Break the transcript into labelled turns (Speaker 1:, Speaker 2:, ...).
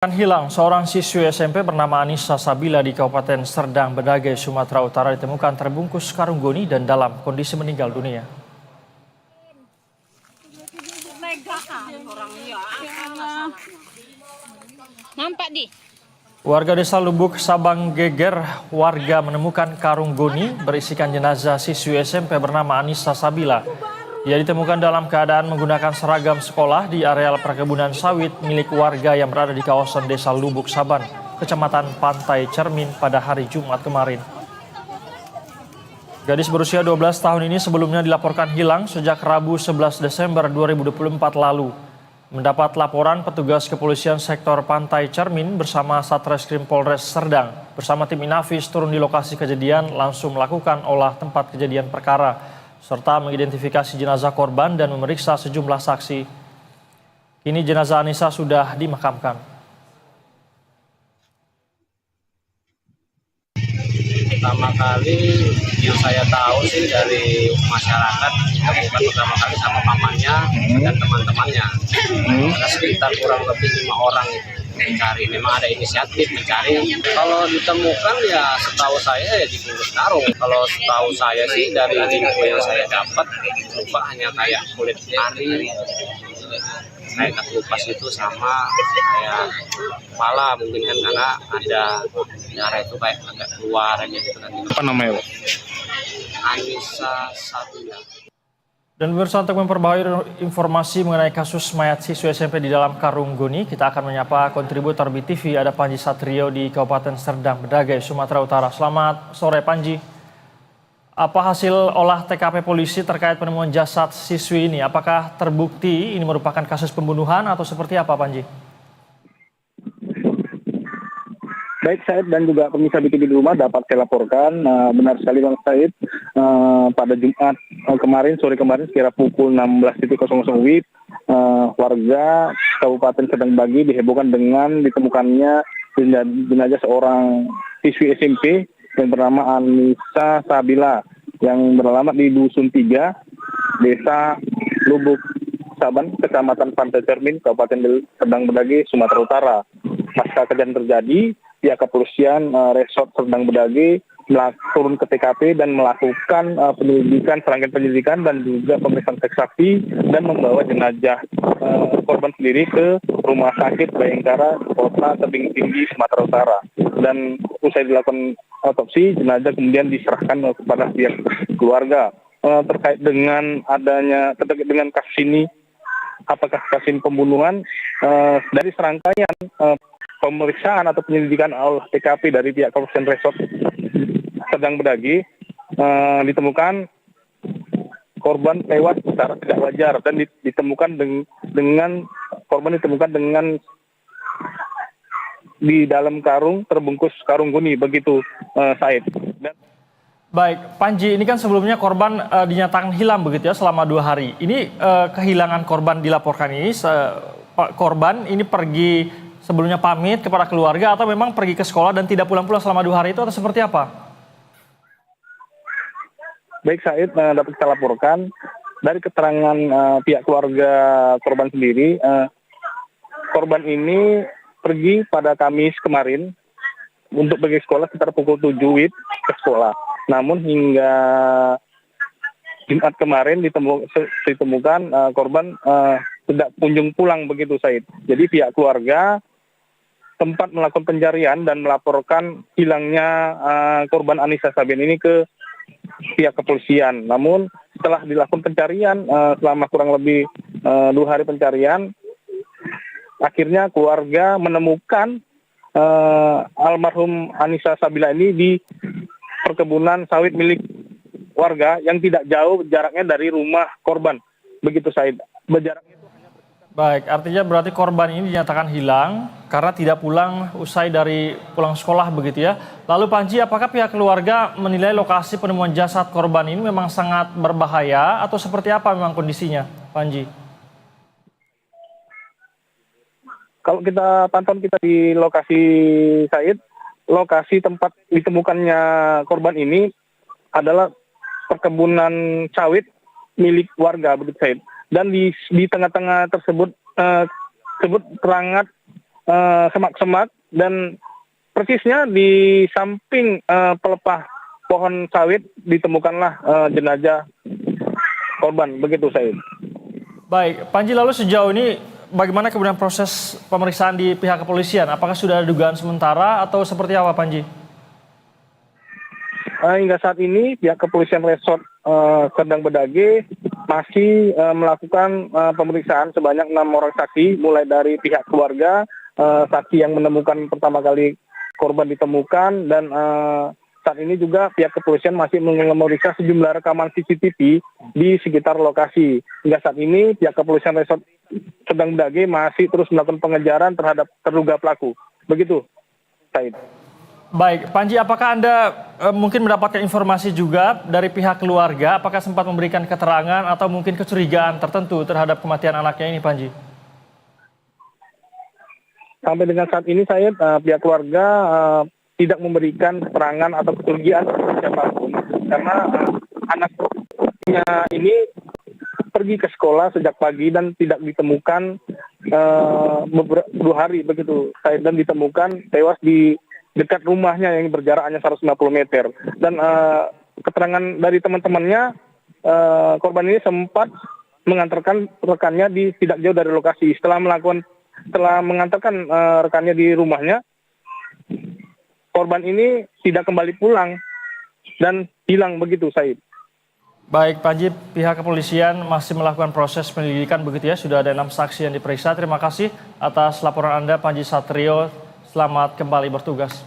Speaker 1: Hilang seorang siswi SMP bernama Anissa Sabila di Kabupaten Serdang Bedagai, Sumatera Utara ditemukan terbungkus karung goni dan dalam kondisi meninggal dunia. Warga desa Lubuk Sabang Geger menemukan karung goni berisikan jenazah siswi SMP bernama Anissa Sabila. Ia ditemukan dalam keadaan menggunakan seragam sekolah di areal perkebunan sawit milik warga yang berada di kawasan desa Lubuk Sabang, Kecamatan Pantai Cermin pada hari Jumat kemarin. Gadis berusia 12 tahun ini sebelumnya dilaporkan hilang sejak Rabu 11 Desember 2024 lalu. Mendapat laporan, petugas kepolisian sektor Pantai Cermin bersama Satreskrim Polres Serdang bersama tim Inafis turun di lokasi kejadian langsung melakukan olah tempat kejadian perkara serta mengidentifikasi jenazah korban dan memeriksa sejumlah saksi. Kini jenazah Anissa sudah dimakamkan.
Speaker 2: Pertama kali yang saya tahu sih dari masyarakat ditemukan pertama kali sama pamannya dan teman-temannya. Ada sekitar kurang lebih 5 orang itu mencari. Memang ada inisiatif mencari. Kalau ditemukan ya setahu saya ya dibungkus karung. Kalau setahu saya sih dari info yang saya dapat lupa hanya kayak kulit ari, kayak ketupas itu sama kayak kepala mungkin kan karena ada darah itu kayak agak keluar aja gitu kan.
Speaker 3: Apa namanya, Pak?
Speaker 2: Anissa Sabila.
Speaker 1: Dan pemirsa, untuk memperbarui informasi mengenai kasus mayat siswa SMP di dalam karung goni, kita akan menyapa kontributor BTV ada Panji Satrio di Kabupaten Serdang Bedagai, Sumatera Utara. Selamat sore Panji. Apa hasil olah TKP polisi terkait penemuan jasad siswi ini? Apakah terbukti ini merupakan kasus pembunuhan atau seperti apa Panji?
Speaker 3: Baik Said dan juga pemirsa BTV di rumah dapat saya laporkan, benar sekali Bang Said, pada Jumat sore kemarin sekira pukul 16.00 WIB, warga Kabupaten Serdang Bedagai dihebohkan dengan ditemukannya jenazah seorang siswi SMP yang bernama Anissa Sabila yang beralamat di Dusun 3, Desa Lubuk Sabang, Kecamatan Pantai Cermin, Kabupaten Serdang Bedagai, Sumatera Utara. Pasca kejadian terjadi, pihak kepolisian Resort Serdang Bedagai turun ke TKP dan melakukan serangkaian penyelidikan dan juga pemeriksaan saksi dan membawa jenazah korban sendiri ke Rumah Sakit Bayangkara Kota Tebing Tinggi, Sumatera Utara. Dan usai dilakukan otopsi, jenazah kemudian diserahkan kepada pihak keluarga. Terkait dengan kasus ini, apakah kasus pembunuhan, dari serangkaian pemeriksaan atau penyelidikan oleh TKP dari pihak Kepolisian Resort Serdang Bedagai, ditemukan korban tewas secara tidak wajar dan ditemukan dengan korban di dalam karung terbungkus karung goni, begitu Said.
Speaker 1: Baik, Panji, ini kan sebelumnya korban dinyatakan hilang begitu ya selama 2 hari. Ini kehilangan korban dilaporkan ini, korban ini pergi sebelumnya pamit kepada keluarga atau memang pergi ke sekolah dan tidak pulang-pulang selama 2 hari itu atau seperti apa?
Speaker 3: Baik Said, dapat kita laporkan dari keterangan pihak keluarga korban sendiri, korban ini pergi pada Kamis kemarin untuk pergi sekolah sekitar pukul 7 WIB ke sekolah. Namun hingga Jumat kemarin ditemukan korban tidak kunjung pulang, begitu Said. Jadi pihak keluarga tempat melakukan pencarian dan melaporkan hilangnya korban Anissa Sabila ini ke pihak kepolisian. Namun setelah dilakukan pencarian selama kurang lebih 2 hari pencarian, akhirnya keluarga menemukan almarhum Anissa Sabila ini di perkebunan sawit milik warga yang tidak jauh jaraknya dari rumah korban, begitu Said.
Speaker 1: Baik, artinya berarti korban ini dinyatakan hilang karena tidak pulang usai dari pulang sekolah begitu ya. Lalu Panji, apakah pihak keluarga menilai lokasi penemuan jasad korban ini memang sangat berbahaya atau seperti apa memang kondisinya, Panji?
Speaker 3: Kalau kita pantau di lokasi Said, lokasi tempat ditemukannya korban ini adalah perkebunan sawit milik warga, begitu Said. Dan di tengah-tengah tersebut terangat semak-semak dan persisnya di samping pelepah pohon sawit ditemukanlah jenazah korban. Begitu Said.
Speaker 1: Baik, Panji, lalu sejauh ini bagaimana kemudian proses pemeriksaan di pihak kepolisian? Apakah sudah ada dugaan sementara atau seperti apa, Panji?
Speaker 3: Hingga saat ini pihak kepolisian resort Serdang Bedage masih melakukan pemeriksaan sebanyak 6 orang saksi, mulai dari pihak keluarga, saksi yang menemukan pertama kali korban ditemukan, dan saat ini juga pihak kepolisian masih memeriksa sejumlah rekaman CCTV di sekitar lokasi. Hingga saat ini pihak kepolisian resort Serdang Bedage masih terus melakukan pengejaran terhadap terduga pelaku. Begitu, Said.
Speaker 1: Baik, Panji, apakah Anda mungkin mendapatkan informasi juga dari pihak keluarga? Apakah sempat memberikan keterangan atau mungkin kecurigaan tertentu terhadap kematian anaknya ini, Panji?
Speaker 3: Sampai dengan saat ini saya pihak keluarga tidak memberikan keterangan atau kecurigaan siapapun, karena anaknya ini pergi ke sekolah sejak pagi dan tidak ditemukan beberapa 2 hari begitu, dan ditemukan tewas di dekat rumahnya yang berjarak hanya 150 meter. Dan keterangan dari teman-temannya, korban ini sempat mengantarkan rekannya di tidak jauh dari lokasi. Setelah mengantarkan rekannya di rumahnya, korban ini tidak kembali pulang dan hilang. Begitu, Said.
Speaker 1: Baik, Panji, pihak kepolisian masih melakukan proses penyelidikan begitu ya. Sudah ada 6 saksi yang diperiksa. Terima kasih atas laporan Anda, Panji Satrio. Selamat kembali bertugas.